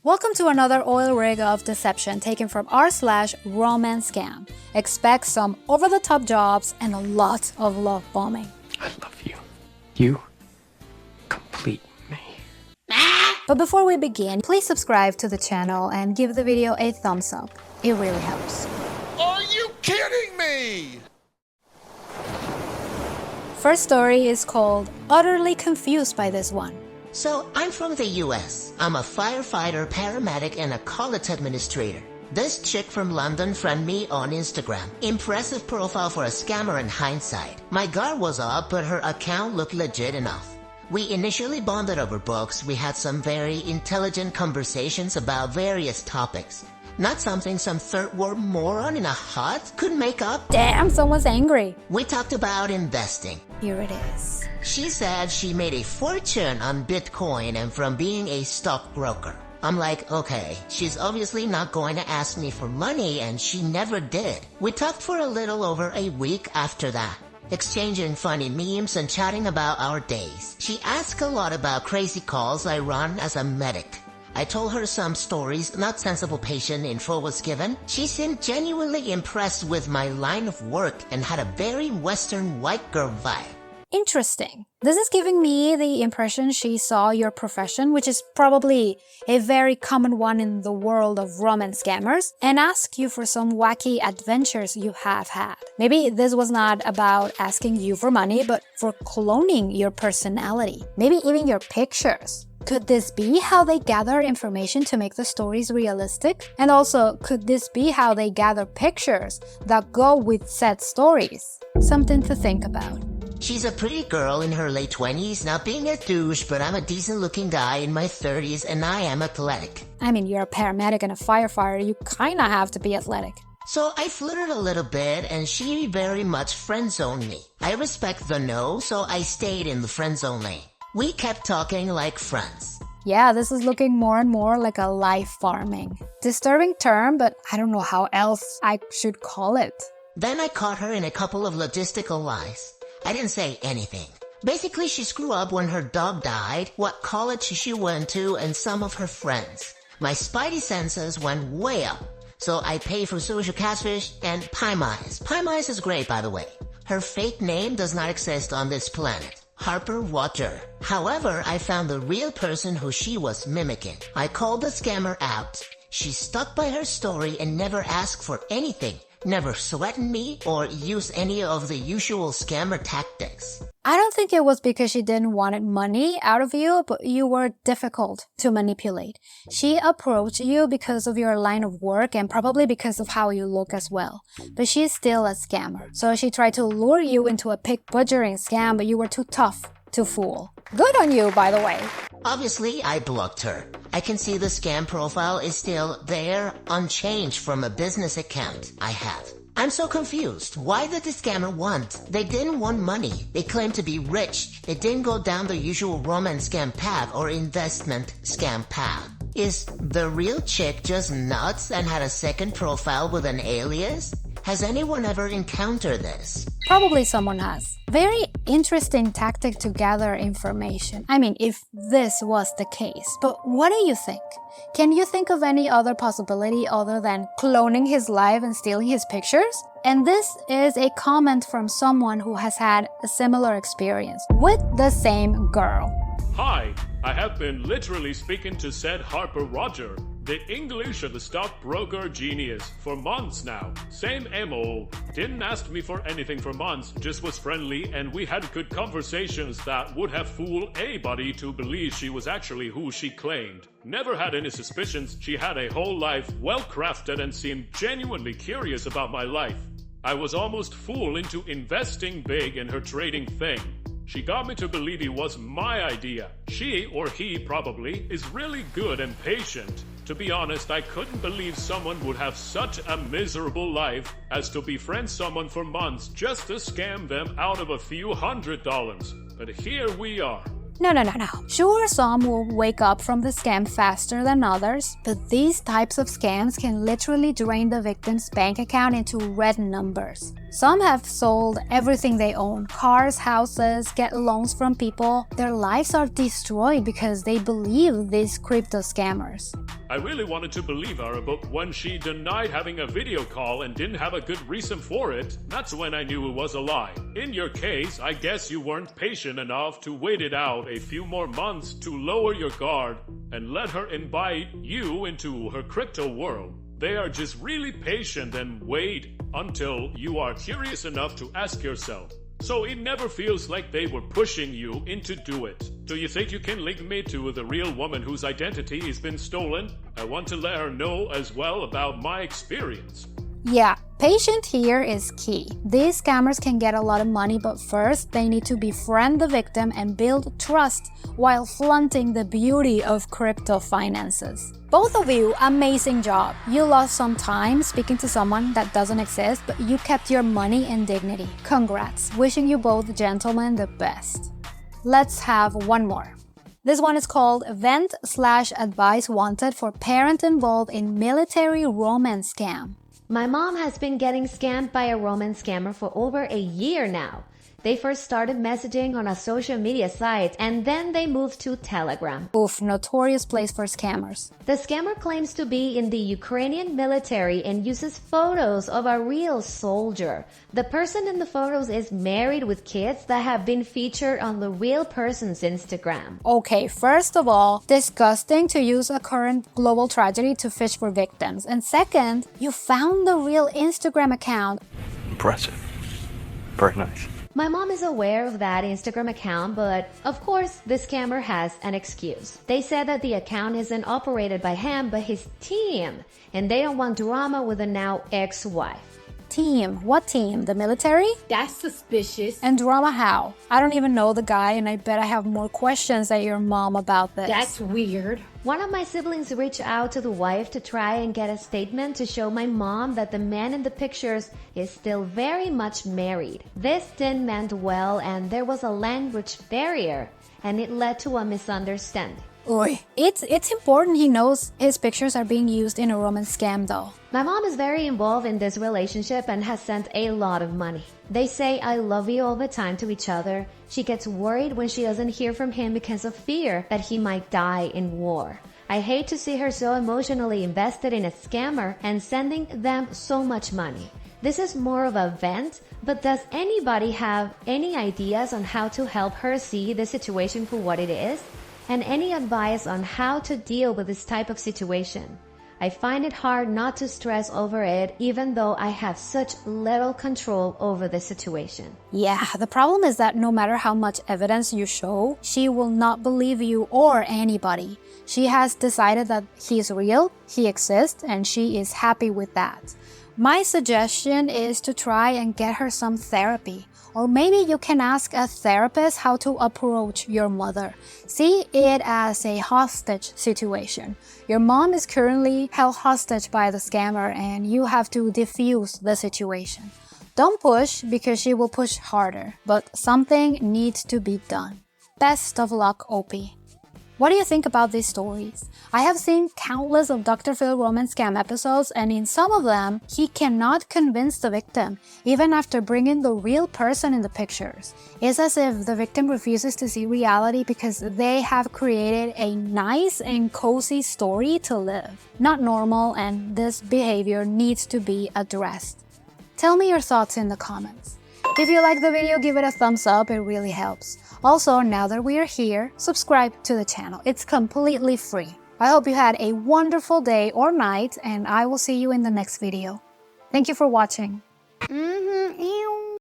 Welcome to another oil rig of deception taken from r/romancescam. Expect some over-the-top jobs and a lot of love bombing. I love you. You complete me. But before we begin, please subscribe to the channel and give the video a thumbs up. It really helps. Are you kidding me? First story is called Utterly Confused by This One. So, I'm from the US. I'm a firefighter, paramedic, and a college administrator. This chick from London friended me on Instagram. Impressive profile for a scammer in hindsight. My guard was up, but her account looked legit enough. We initially bonded over books. We had some very intelligent conversations about various topics. Not something some third world moron in a hut could make up. Damn, someone's angry. We talked about investing. Here it is. She said she made a fortune on Bitcoin and from being a stockbroker. I'm like, okay, she's obviously not going to ask me for money, and she never did. We talked for a little over a week after that, exchanging funny memes and chatting about our days. She asked a lot about crazy calls I run as a medic. I told her some stories, not sensible patient info was given. She seemed genuinely impressed with my line of work and had a very Western white girl vibe. Interesting. This is giving me the impression she saw your profession, which is probably a very common one in the world of romance scammers, and asked you for some wacky adventures you have had. Maybe this was not about asking you for money, but for cloning your personality. Maybe even your pictures. Could this be how they gather information to make the stories realistic? And also, could this be how they gather pictures that go with said stories? Something to think about. She's a pretty girl in her late 20s, not being a douche, but I'm a decent looking guy in my 30s and I am athletic. I mean, you're a paramedic and a firefighter, you kinda have to be athletic. So I flirted a little bit and she very much friend-zoned me. I respect the no, so I stayed in the friend-zone lane. We kept talking like friends. Yeah, this is looking more and more like a life farming. Disturbing term, but I don't know how else I should call it. Then I caught her in a couple of logistical lies. I didn't say anything. Basically, she screwed up when her dog died, what college she went to, and some of her friends. My spidey senses went way up. So I paid for social catfish and pie mice. Pie mice is great, by the way. Her fake name does not exist on this planet. Harper Water. However, I found the real person who she was mimicking. I called the scammer out. She stuck by her story and never asked for anything. Never threatened me or used any of the usual scammer tactics. I don't think it was because she didn't want money out of you, but you were difficult to manipulate. She approached you because of your line of work and probably because of how you look as well. But she's still a scammer. So she tried to lure you into a pig butchering scam, but you were too tough to fool. Good on you, by the way. Obviously, I blocked her. I can see the scam profile is still there, unchanged from a business account I have. I'm so confused. Why did the scammer want? They didn't want money. They claimed to be rich. They didn't go down the usual romance scam path or investment scam path. Is the real chick just nuts and had a second profile with an alias? Has anyone ever encountered this? Probably someone has. Very interesting tactic to gather information. I mean, if this was the case. But what do you think? Can you think of any other possibility other than cloning his life and stealing his pictures? And this is a comment from someone who has had a similar experience with the same girl. Hi, I have been literally speaking to said Harper Roger, the English of the stockbroker genius, for months now. Same MO. Didn't ask me for anything for months, just was friendly, and we had good conversations that would have fooled anybody to believe she was actually who she claimed. Never had any suspicions. She had a whole life well crafted and seemed genuinely curious about my life. I was almost fooled into investing big in her trading thing. She got me to believe it was my idea. She, or he probably, is really good and patient. To be honest, I couldn't believe someone would have such a miserable life as to befriend someone for months just to scam them out of a few $100s. But here we are. No. Sure, some will wake up from the scam faster than others, but these types of scams can literally drain the victim's bank account into red numbers. Some have sold everything they own, cars, houses, get loans from people. Their lives are destroyed because they believe these crypto scammers. I really wanted to believe her, but when she denied having a video call and didn't have a good reason for it, that's when I knew it was a lie. In your case, I guess you weren't patient enough to wait it out a few more months to lower your guard and let her invite you into her crypto world. They are just really patient and wait until you are curious enough to ask yourself. So it never feels like they were pushing you into do it. Do you think you can link me to the real woman whose identity has been stolen? I want to let her know as well about my experience. Yeah, patient here is key. These scammers can get a lot of money, but first they need to befriend the victim and build trust while flaunting the beauty of crypto finances. Both of you, amazing job. You lost some time speaking to someone that doesn't exist, but you kept your money and dignity. Congrats. Wishing you both gentlemen the best. Let's have one more. This one is called Vent/Advice Wanted for Parent Involved in Military Romance Scam. My mom has been getting scammed by a romance scammer for over a year now. They first started messaging on a social media site and then they moved to Telegram. Oof, notorious place for scammers. The scammer claims to be in the Ukrainian military and uses photos of a real soldier. The person in the photos is married with kids that have been featured on the real person's Instagram. Okay, first of all, disgusting to use a current global tragedy to fish for victims. And second, you found the real Instagram account. Impressive. Very nice. My mom is aware of that Instagram account, but of course, the scammer has an excuse. They said that the account isn't operated by him, but his team, and they don't want drama with the now ex-wife. Team? What team? The military? That's suspicious. And drama how? I don't even know the guy, and I bet I have more questions than your mom about this. That's weird. One of my siblings reached out to the wife to try and get a statement to show my mom that the man in the pictures is still very much married. This didn't end well and there was a language barrier and it led to a misunderstanding. Oy. It's important he knows his pictures are being used in a romance scam though. My mom is very involved in this relationship and has sent a lot of money. They say I love you all the time to each other. She gets worried when she doesn't hear from him because of fear that he might die in war. I hate to see her so emotionally invested in a scammer and sending them so much money. This is more of a vent, but does anybody have any ideas on how to help her see the situation for what it is? And any advice on how to deal with this type of situation? I find it hard not to stress over it even though I have such little control over the situation. Yeah, the problem is that no matter how much evidence you show, she will not believe you or anybody. She has decided that he's real, he exists, and she is happy with that. My suggestion is to try and get her some therapy. Or maybe you can ask a therapist how to approach your mother. See it as a hostage situation. Your mom is currently held hostage by the scammer and you have to defuse the situation. Don't push because she will push harder, but something needs to be done. Best of luck, Opie. What do you think about these stories? I have seen countless of Dr. Phil romance scam episodes, and in some of them, he cannot convince the victim, even after bringing the real person in the pictures. It's as if the victim refuses to see reality because they have created a nice and cozy story to live. Not normal, and this behavior needs to be addressed. Tell me your thoughts in the comments. If you like the video, give it a thumbs up, it really helps. Also, now that we are here, subscribe to the channel. It's completely free. I hope you had a wonderful day or night, and I will see you in the next video. Thank you for watching.